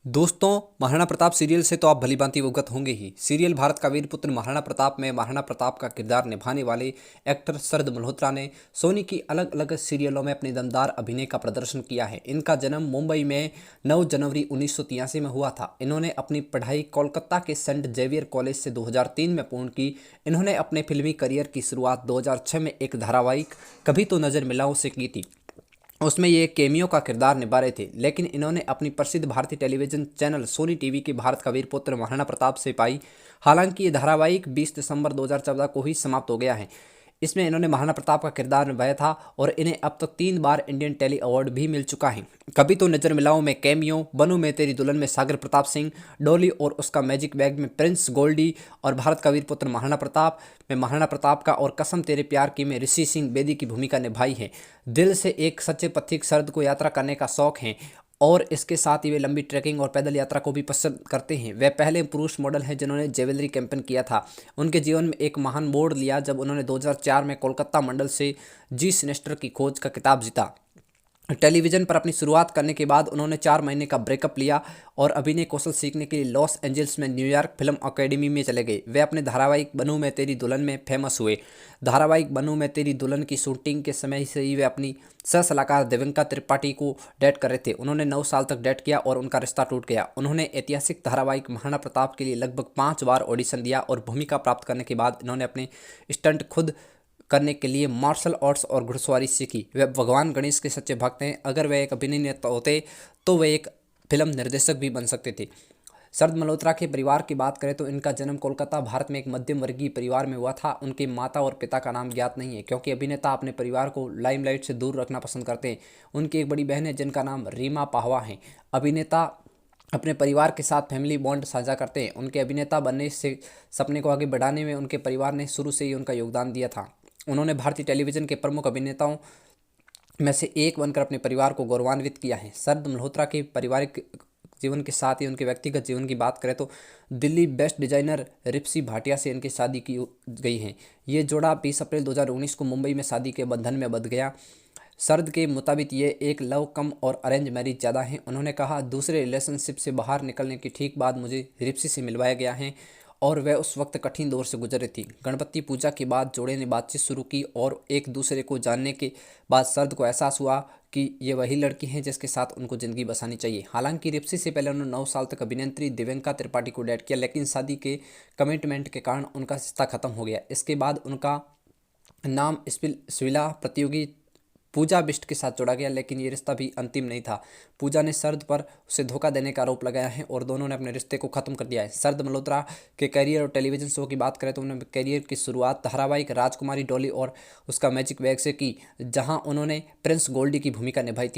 दोस्तों, महाराणा प्रताप सीरियल से तो आप भलीभांति अवगत होंगे ही। सीरियल भारत का वीर पुत्र महाराणा प्रताप में महाराणा प्रताप का किरदार निभाने वाले एक्टर शरद मल्होत्रा ने सोनी की अलग अलग सीरियलों में अपने दमदार अभिनय का प्रदर्शन किया है। इनका जन्म मुंबई में 9 जनवरी 1983 में हुआ था। इन्होंने अपनी पढ़ाई कोलकाता के सेंट जेवियर कॉलेज से 2003 में पूर्ण की। इन्होंने अपने फिल्मी करियर की शुरुआत 2006 में एक धारावाहिक कभी तो नजर मिलाओ से की थी। उसमें ये एक केमियो का किरदार निभा रहे थे, लेकिन इन्होंने अपनी प्रसिद्ध भारतीय टेलीविजन चैनल सोनी टीवी के भारत का वीर पुत्र महाराणा प्रताप से पाई। हालांकि ये धारावाहिक 20 दिसंबर 2014 को ही समाप्त हो गया है। इसमें इन्होंने महाराणा प्रताप का किरदार निभाया था और इन्हें अब तक 3 बार इंडियन टेली अवार्ड भी मिल चुका है। कभी तो नजर मिलाओ में कैमियो, बनू में तेरी दुल्हन में सागर प्रताप सिंह, डोली और उसका मैजिक बैग में प्रिंस गोल्डी और भारत का वीर पुत्र महाराणा प्रताप में महाराणा प्रताप का और कसम तेरे प्यार की में ऋषि सिंह बेदी की भूमिका निभाई है। दिल से एक सच्चे पथिक शरद को यात्रा करने का शौक है और इसके साथ ही वे लंबी ट्रैकिंग और पैदल यात्रा को भी पसंद करते हैं। वे पहले पुरुष मॉडल हैं जिन्होंने ज्वेलरी कैंपेन किया था। उनके जीवन में एक महान मोड़ लिया जब उन्होंने 2004 में कोलकाता मंडल से जी सिनेस्टर की खोज का खिताब जीता। टेलीविजन पर अपनी शुरुआत करने के बाद उन्होंने 4 महीने का ब्रेकअप लिया और अभिनय कौशल सीखने के लिए लॉस एंजल्स में न्यूयॉर्क फिल्म अकेडमी में चले गए। वे अपने धारावाहिक बनू में तेरी दुल्हन में फेमस हुए। धारावाहिक बनू में तेरी दुल्हन की शूटिंग के समय से ही वे अपनी सह सलाहकार दिव्यंका त्रिपाठी को डेट कर रहे थे। उन्होंने 9 साल तक डेट किया और उनका रिश्ता टूट गया। उन्होंने ऐतिहासिक धारावाहिक महाराणा प्रताप के लिए लगभग 5 बार ऑडिशन दिया और भूमिका प्राप्त करने के बाद इन्होंने अपने स्टंट खुद करने के लिए मार्शल आर्ट्स और घुड़सवारी सीखी। वे भगवान गणेश के सच्चे भक्त हैं। अगर वे एक अभिनेता होते तो वे एक फिल्म निर्देशक भी बन सकते थे। शरद मल्होत्रा के परिवार की बात करें तो इनका जन्म कोलकाता भारत में एक मध्यम वर्गीय परिवार में हुआ था। उनके माता और पिता का नाम ज्ञात नहीं है क्योंकि अभिनेता अपने परिवार को लाइमलाइट से दूर रखना पसंद करते हैं। उनकी एक बड़ी बहन है जिनका नाम रीमा पाहवा है। अभिनेता अपने परिवार के साथ फैमिली बॉन्ड साझा करते हैं। उनके अभिनेता बनने से सपने को आगे बढ़ाने में उनके परिवार ने शुरू से ही उनका योगदान दिया था। उन्होंने भारतीय टेलीविजन के प्रमुख अभिनेताओं में से एक बनकर अपने परिवार को गौरवान्वित किया है। शरद मल्होत्रा के पारिवारिक जीवन के साथ ही उनके व्यक्तिगत जीवन की बात करें तो दिल्ली बेस्ट डिजाइनर रिप्सी भाटिया से इनकी शादी की गई है। ये जोड़ा 20 अप्रैल 2019 को मुंबई में शादी के बंधन में बंध गया। शरद के मुताबिक ये एक लव कम और अरेंज मैरिज ज़्यादा है। उन्होंने कहा, दूसरे रिलेशनशिप से बाहर निकलने के ठीक बाद मुझे रिप्सी से मिलवाया गया है और वह उस वक्त कठिन दौर से गुजर रही थी। गणपति पूजा के बाद जोड़े ने बातचीत शुरू की और एक दूसरे को जानने के बाद शरद को एहसास हुआ कि ये वही लड़की हैं जिसके साथ उनको ज़िंदगी बसानी चाहिए। हालांकि रिप्सी से पहले उन्होंने 9 साल तक अभिनेत्री दिव्यंका त्रिपाठी को डेट किया, लेकिन शादी के कमिटमेंट के कारण उनका रिश्ता खत्म हो गया। इसके बाद उनका नाम स्विला प्रतियोगी पूजा बिष्ट के साथ जोड़ा गया, लेकिन ये रिश्ता भी अंतिम नहीं था। पूजा ने शरद पर उसे धोखा देने का आरोप लगाया है और दोनों ने अपने रिश्ते को खत्म कर दिया है। शरद मल्होत्रा के करियर और टेलीविजन शो की बात करें तो उन्होंने करियर की शुरुआत धारावाहिक राजकुमारी डॉली और उसका मैजिक बैग से की, जहां उन्होंने प्रिंस गोल्डी की भूमिका निभाई थी।